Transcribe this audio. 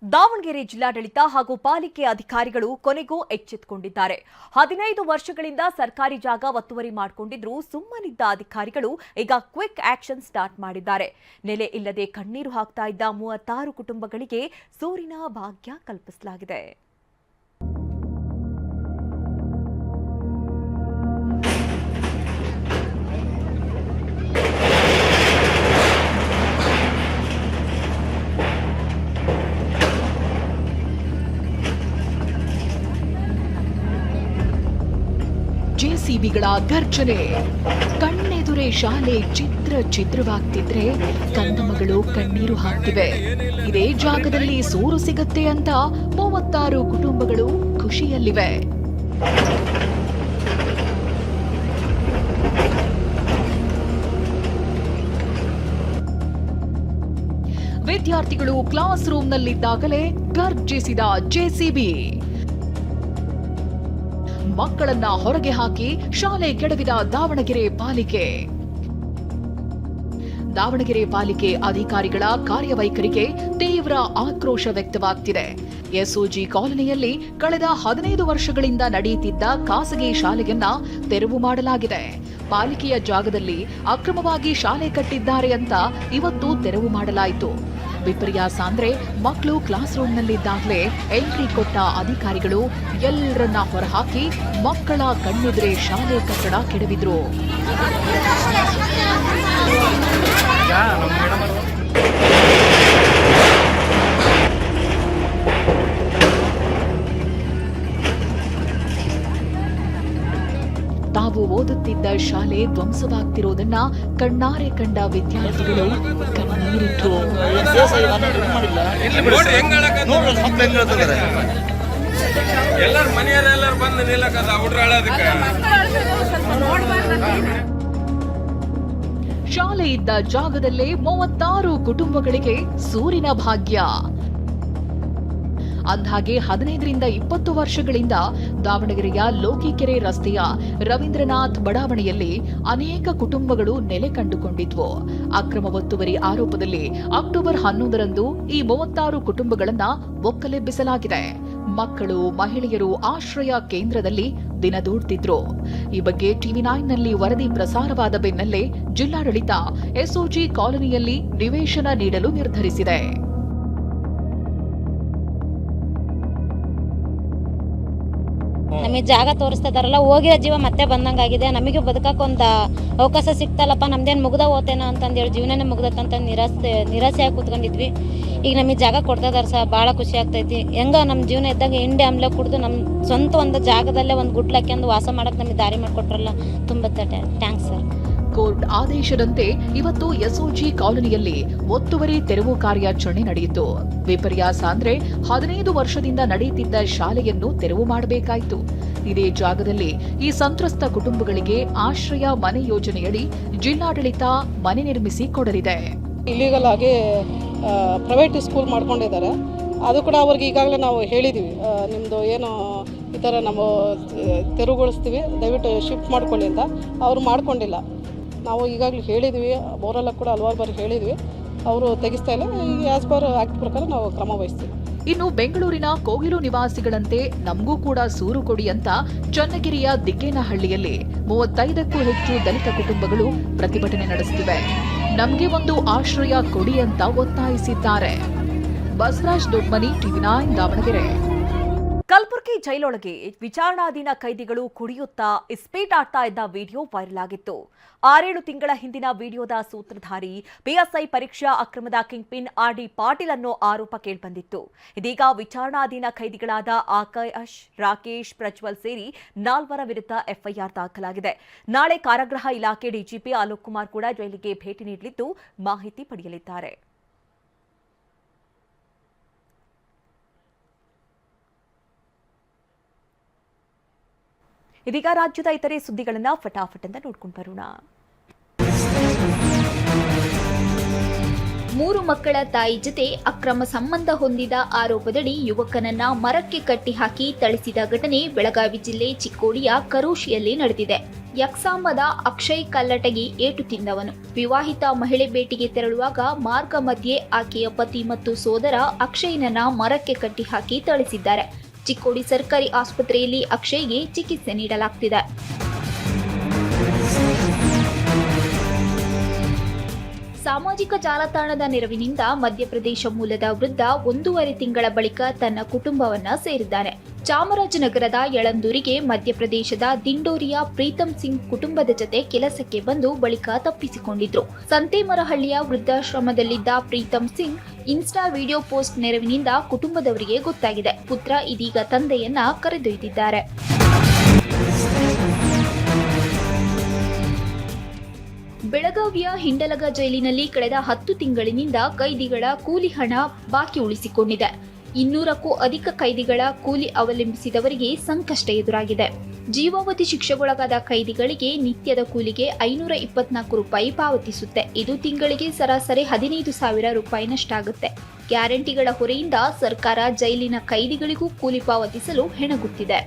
ದಾವಣಗೆರೆ ಜಿಲ್ಲಾಡಳಿತ ಹಾಗೂ ಪಾಲಿಕೆ ಅಧಿಕಾರಿಗಳು ಕೊನೆಗೂ ಎಚ್ಚೆತ್ತುಕೊಂಡಿದ್ದಾರೆ. 15 ವರ್ಷಗಳಿಂದ ಸರ್ಕಾರಿ ಜಾಗ ಒತ್ತುವರಿ ಮಾಡಿಕೊಂಡಿದ್ರು ಸುಮ್ಮನಿದ್ದ ಅಧಿಕಾರಿಗಳು ಈಗ ಕ್ವಿಕ್ ಆಕ್ಷನ್ ಸ್ಟಾರ್ಟ್ ಮಾಡಿದ್ದಾರೆ. ನೆಲೆ ಇಲ್ಲದೆ ಕಣ್ಣೀರು ಹಾಕ್ತಾ ಇದ್ದ 36 ಕುಟುಂಬಗಳಿಗೆ ಸೂರಿನ ಭಾಗ್ಯ ಕಲ್ಪಿಸಲಾಗಿದೆ. ಜೆಸಿಬಿಗಳ ಗರ್ಜನೆ, ಕಣ್ಣೆದುರೇ ಶಾಲೆ ಚಿತ್ರವಾಗ್ತಿದ್ರೆ ಕಂದಮ್ಮಗಳು ಕಣ್ಣೀರು ಹಾಕ್ತಿವೆ. ಇದೇ ಜಾಗದಲ್ಲಿ ಸೂರು ಸಿಗತ್ತೆ ಅಂತ 36 ಕುಟುಂಬಗಳು ಖುಷಿಯಲ್ಲಿವೆ. ವಿದ್ಯಾರ್ಥಿಗಳು ಕ್ಲಾಸ್ ರೂಮ್ನಲ್ಲಿದ್ದಾಗಲೇ ಗರ್ಜಿಸಿದ ಜೆಸಿಬಿ, ಮಕ್ಕಳನ್ನ ಹೊರಗೆ ಹಾಕಿ ಶಾಲೆ ಕೆಡವಿದ ದಾವಣಗೆರೆ ಪಾಲಿಕೆ ಅಧಿಕಾರಿಗಳ ಕಾರ್ಯವೈಖರಿಗೆ ತೀವ್ರ ಆಕ್ರೋಶ ವ್ಯಕ್ತವಾಗ್ತಿದೆ. ಎಸ್ಒಜಿ ಕಾಲೋನಿಯಲ್ಲಿ ಕಳೆದ 15 ವರ್ಷಗಳಿಂದ ನಡೆಯುತ್ತಿದ್ದ ಖಾಸಗಿ ಶಾಲೆಯನ್ನ ತೆರವು ಮಾಡಲಾಗಿದೆ. ಪಾಲಿಕೆಯ ಜಾಗದಲ್ಲಿ ಅಕ್ರಮವಾಗಿ ಶಾಲೆ ಕಟ್ಟಿದ್ದಾರೆ ಅಂತ ಇವತ್ತು ತೆರವು ಮಾಡಲಾಯಿತು. ವಿಪರ್ಯಾಸ ಅಂದ್ರೆ ಮಕ್ಕಳು ಕ್ಲಾಸ್ ರೂಮ್ನಲ್ಲಿದ್ದಾಗಲೇ ಎಂಟ್ರಿ ಕೊಟ್ಟ ಅಧಿಕಾರಿಗಳು ಎಲ್ಲರನ್ನ ಹೊರಹಾಕಿ ಮಕ್ಕಳ ಕಣ್ಣೆದುರೇ ಶಾಲೆ ಕಟ್ಟಡ ಕೆಡವಿದ್ರು. ತಾವು ಓದುತ್ತಿದ್ದ ಶಾಲೆ ಧ್ವಂಸವಾಗ್ತಿರೋದನ್ನ ಕಣ್ಣಾರೆ ಕಂಡ ವಿದ್ಯಾರ್ಥಿಗಳು ಕಣ್ಣೀರಿಟ್ರು. ಶಾಲೆ ಇದ್ದ ಜಾಗದಲ್ಲೇ 36 ಕುಟುಂಬಗಳಿಗೆ ಸೂರಿನ ಭಾಗ್ಯ. ಅಂದ್ಹಾಗೆ 15ರಿಂದ 20 ವರ್ಷಗಳಿಂದ ದಾವಣಗೆರೆಯ ಲೋಕಿಕೆರೆ ರಸ್ತೆಯ ರವೀಂದ್ರನಾಥ್ ಬಡಾವಣೆಯಲ್ಲಿ ಅನೇಕ ಕುಟುಂಬಗಳು ನೆಲೆ ಕಂಡುಕೊಂಡಿದ್ವು. ಅಕ್ರಮ ಒತ್ತುವರಿ ಆರೋಪದಲ್ಲಿ ಅಕ್ಟೋಬರ್ 11ರಂದು ಈ 36 ಕುಟುಂಬಗಳನ್ನ ಒಕ್ಕಲೆಬ್ಬಿಸಲಾಗಿದೆ. ಮಕ್ಕಳು, ಮಹಿಳೆಯರು ಆಶ್ರಯ ಕೇಂದ್ರದಲ್ಲಿ ದಿನದೂಡ್ತಿದ್ರು. ಈ ಬಗ್ಗೆ ಟಿವಿ9ನಲ್ಲಿ ವರದಿ ಪ್ರಸಾರವಾದ ಬೆನ್ನಲ್ಲೇ ಜಿಲ್ಲಾಡಳಿತ ಎಸ್ಒಜಿ ಕಾಲೋನಿಯಲ್ಲಿ ನಿವೇಶನ ನೀಡಲು ನಿರ್ಧರಿಸಿದೆ. ನಮಗೆ ಜಾಗ ತೋರಿಸ್ತಾ ಇದಾರಲ್ಲ, ಹೋಗಿರೋ ಜೀವ ಮತ್ತೆ ಬಂದಂಗಾಗಿದೆ. ನಮಗೆ ಬದುಕಕ್ಕೆ ಒಂದು ಅವಕಾಶ ಸಿಕ್ತಲ್ಲಪ್ಪ, ನಮ್ದೇನು ಮುಗ್ದ ಹೋತೇನೋ ಅಂತಂದೇಳಿ ಜೀವನನೇ ಮುಗ್ದಕ್ಕಂತ ನಿರಾಸೆಯಾಗಿ ಕೂತ್ಕೊಂಡಿದ್ವಿ. ಈಗ ನಮಗೆ ಜಾಗ ಕೊಡ್ತಾ ಇದಾರೆ ಸರ್, ಭಾಳ ಖುಷಿ ಆಗ್ತೈತಿ. ಹೆಂಗ ನಮ್ಮ ಜೀವನ ಇದ್ದಾಗ ಇಂಡಿ ಆಮ್ಲೆ ಕುಡಿದು ನಮ್ಮ ಸ್ವಂತ ಒಂದು ಜಾಗದಲ್ಲೇ ಒಂದು ಗುಡ್ಲು ಹಾಕ್ಯಂದು ವಾಸ ಮಾಡಕ್ಕೆ ನಮಗೆ ದಾರಿ ಮಾಡಿಕೊಟ್ರಲ್ಲ, ತುಂಬ ಥ್ಯಾಂಕ್ಸ್ ಸರ್. ಕೋರ್ಟ್ ಆದೇಶದಂತೆ ಇವತ್ತು ಎಸ್ಒಜಿ ಕಾಲೋನಿಯಲ್ಲಿ ಒತ್ತುವರಿ ತೆರವು ಕಾರ್ಯಾಚರಣೆ ನಡೆಯಿತು. ವಿಪರ್ಯಾಸ ಅಂದ್ರೆ 15 ವರ್ಷದಿಂದ ನಡೆಯುತ್ತಿದ್ದ ಶಾಲೆಯನ್ನು ತೆರವು ಮಾಡಬೇಕಾಯಿತು. ಇದೇ ಜಾಗದಲ್ಲಿ ಈ ಸಂತ್ರಸ್ತ ಕುಟುಂಬಗಳಿಗೆ ಆಶ್ರಯ ಮನೆ ಯೋಜನೆಯಡಿ ಜಿಲ್ಲಾಡಳಿತ ಮನೆ ನಿರ್ಮಿಸಿ ಕೊಡಲಿದೆ. ಇಲ್ಲಿಗಲ್ ಆಗಿ ಪ್ರೈವೇಟ್ ಸ್ಕೂಲ್ ಮಾಡ್ಕೊಂಡಿದ್ದಾರೆ. ಅದು ಕೂಡ ಅವ್ರಿಗೆ ಈಗಾಗಲೇ ನಾವು ಹೇಳಿದ್ದೀವಿ, ನಿಮ್ಮದು ಏನು ಈ ಥರ ನಾವು ತೆರವುಗೊಳಿಸ್ತೀವಿ, ದಯವಿಟ್ಟು ಶಿಫ್ಟ್ ಮಾಡ್ಕೊಳ್ಳಿ ಅಂತ. ಅವರು ಮಾಡ್ಕೊಂಡಿಲ್ಲ. ನಾವು ಈಗಾಗಲೇ ಹೇಳಿದ್ವಿ, ಬೋರೆಲ್ಲ ಕೂಡ ಹಲವಾರು ಬಾರಿ ಹೇಳಿದ್ವಿ, ಅವರು ತೆಗಿಸ್ತಾ ಇಲ್ಲ. ಆಸ್ ಪರ್ ಆಕ್ಟ್ ಪ್ರಕಾರ ನಾವು ಕ್ರಮ ವಹಿಸ್ತೀವಿ. ಇನ್ನು ಬೆಂಗಳೂರಿನ ಕೋಗಿಲು ನಿವಾಸಿಗಳಂತೆ ನಮಗೂ ಕೂಡ ಸೂರು ಕೊಡಿ ಅಂತ ಚನ್ನಗಿರಿಯ ದಿಗ್ಗೇನಹಳ್ಳಿಯಲ್ಲಿ 35ಕ್ಕೂ ಹೆಚ್ಚು ದಲಿತ ಕುಟುಂಬಗಳು ಪ್ರತಿಭಟನೆ ನಡೆಸುತ್ತಿವೆ. ನಮಗೆ ಒಂದು ಆಶ್ರಯ ಕೊಡಿ ಅಂತ ಒತ್ತಾಯಿಸಿದ್ದಾರೆ. ಬಸವರಾಜ್ ದೊಡ್ಮನಿ, ಟಿವಿ9 ದಾವಣಗೆರೆ. ಕಲಬುರಗಿ ಜೈಲೊಳಗೆ ವಿಚಾರಣಾಧೀನ ಕೈದಿಗಳು ಕುಡಿಯುತ್ತಾ ಇಸ್ಪೀಟ್ ಆಡ್ತಾ ಇದ್ದ ವಿಡಿಯೋ ವೈರಲ್ ಆಗಿತ್ತು. 6-7 ತಿಂಗಳ ಹಿಂದಿನ ವಿಡಿಯೋದ ಸೂತ್ರಧಾರಿ ಪಿಎಸ್ಐ ಪರೀಕ್ಷಾ ಅಕ್ರಮದ ಕಿಂಗ್ಪಿನ್ ಆರ್ಡಿ ಪಾಟೀಲ್ ಅನ್ನೋ ಆರೋಪ ಕೇಳಿಬಂದಿತ್ತು. ಇದೀಗ ವಿಚಾರಣಾಧೀನ ಕೈದಿಗಳಾದ ಆಕಾಶ್, ರಾಕೇಶ್, ಪ್ರಜ್ವಲ್ ಸೇರಿ 4 ವಿರುದ್ಧ ಎಫ್ಐಆರ್ ದಾಖಲಾಗಿದೆ. ನಾಳೆ ಕಾರಾಗೃಹ ಇಲಾಖೆ ಡಿಜಿಪಿ ಅಲೋಕ್ ಕುಮಾರ್ ಕೂಡ ಜೈಲಿಗೆ ಭೇಟಿ ನೀಡಲಿದ್ದು ಮಾಹಿತಿ ಪಡೆಯಲಿದ್ದಾರೆ. ಇದೀಗ ರಾಜ್ಯದ ಇತರೆ ಸುದ್ದಿಗಳನ್ನು ಫಟಾಫಟ್ ಅಂತ ನೋಡ್ಕೊಂಡು ಬರೋಣ. 3 ಮಕ್ಕಳ ತಾಯಿ ಜತೆ ಅಕ್ರಮ ಸಂಬಂಧ ಹೊಂದಿದ ಆರೋಪದಡಿ ಯುವಕನನ್ನ ಮರಕ್ಕೆ ಕಟ್ಟಿ ಹಾಕಿ ಥಳಿಸಿದ ಘಟನೆ ಬೆಳಗಾವಿ ಜಿಲ್ಲೆ ಚಿಕ್ಕೋಡಿಯ ಕರೋಶಿಯಲ್ಲಿ ನಡೆದಿದೆ. ಯಕ್ಸಾಂಬದ ಅಕ್ಷಯ್ ಕಲ್ಲಟಗಿ ಏಟು ತಿಂದವನು. ವಿವಾಹಿತ ಮಹಿಳೆ ಭೇಟಿಗೆ ತೆರಳುವಾಗ ಮಾರ್ಗ ಮಧ್ಯೆ ಆಕೆಯ ಪತಿ ಮತ್ತು ಸೋದರ ಅಕ್ಷಯ್ನನ್ನ ಮರಕ್ಕೆ ಕಟ್ಟಿ ಹಾಕಿ ಥಳಿಸಿದ್ದಾರೆ. ಚಿಕ್ಕೋಡಿ ಸರ್ಕಾರಿ ಆಸ್ಪತ್ರೆಯಲ್ಲಿ ಅಕ್ಷಯ್ಗೆ ಚಿಕಿತ್ಸೆ ನೀಡಲಾಗ್ತಿದೆ. ಸಾಮಾಜಿಕ ಜಾಲತಾಣದ ನೆರವಿನಿಂದ ಮಧ್ಯಪ್ರದೇಶ ಮೂಲದ ವೃದ್ಧ 1.5 ತಿಂಗಳ ಬಳಿಕ ತನ್ನ ಕುಟುಂಬವನ್ನ ಸೇರಿದ್ದಾನೆ. ಚಾಮರಾಜನಗರದ ಯಳಂದೂರಿಗೆ ಮಧ್ಯಪ್ರದೇಶದ ದಿಂಡೋರಿಯ ಪ್ರೀತಮ್ ಸಿಂಗ್ ಕುಟುಂಬದ ಜತೆ ಕೆಲಸಕ್ಕೆ ಬಂದು ಬಳಿಕ ತಪ್ಪಿಸಿಕೊಂಡಿದ್ರು. ಸಂತೇಮರಹಳ್ಳಿಯ ವೃದ್ಧಾಶ್ರಮದಲ್ಲಿದ್ದ Pritam Singh Insta video post ನೆರವಿನಿಂದ ಕುಟುಂಬದವರಿಗೆ ಗೊತ್ತಾಗಿದೆ. ಪುತ್ರ ಇದೀಗ ತಂದೆಯನ್ನ ಕರೆದೊಯ್ದಿದ್ದಾರೆ. ಬೆಳಗಾವಿಯ ಹಿಂಡಲಗ ಜೈಲಿನಲ್ಲಿ ಕಳೆದ 10 ತಿಂಗಳಿನಿಂದ ಕೈದಿಗಳ ಕೂಲಿ ಹಣ ಬಾಕಿ ಉಳಿಸಿಕೊಂಡಿದೆ. 200ಕ್ಕೂ ಅಧಿಕ ಕೈದಿಗಳ ಕೂಲಿ ಅವಲಂಬಿಸಿದವರಿಗೆ ಸಂಕಷ್ಟ ಎದುರಾಗಿದೆ. ಜೀವಾವಧಿ ಶಿಕ್ಷೆಗೊಳಗಾದ ಕೈದಿಗಳಿಗೆ ನಿತ್ಯದ ಕೂಲಿಗೆ 524 ರೂಪಾಯಿ ಪಾವತಿಸುತ್ತೆ. ಇದು ತಿಂಗಳಿಗೆ ಸರಾಸರಿ 15,000 ರೂಪಾಯಿನಷ್ಟಾಗುತ್ತೆ. ಗ್ಯಾರಂಟಿಗಳ ಹೊರೆಯಿಂದ ಸರ್ಕಾರ ಜೈಲಿನ ಕೈದಿಗಳಿಗೂ ಕೂಲಿ ಪಾವತಿಸಲು ಹೆಣಗುತ್ತಿದೆ.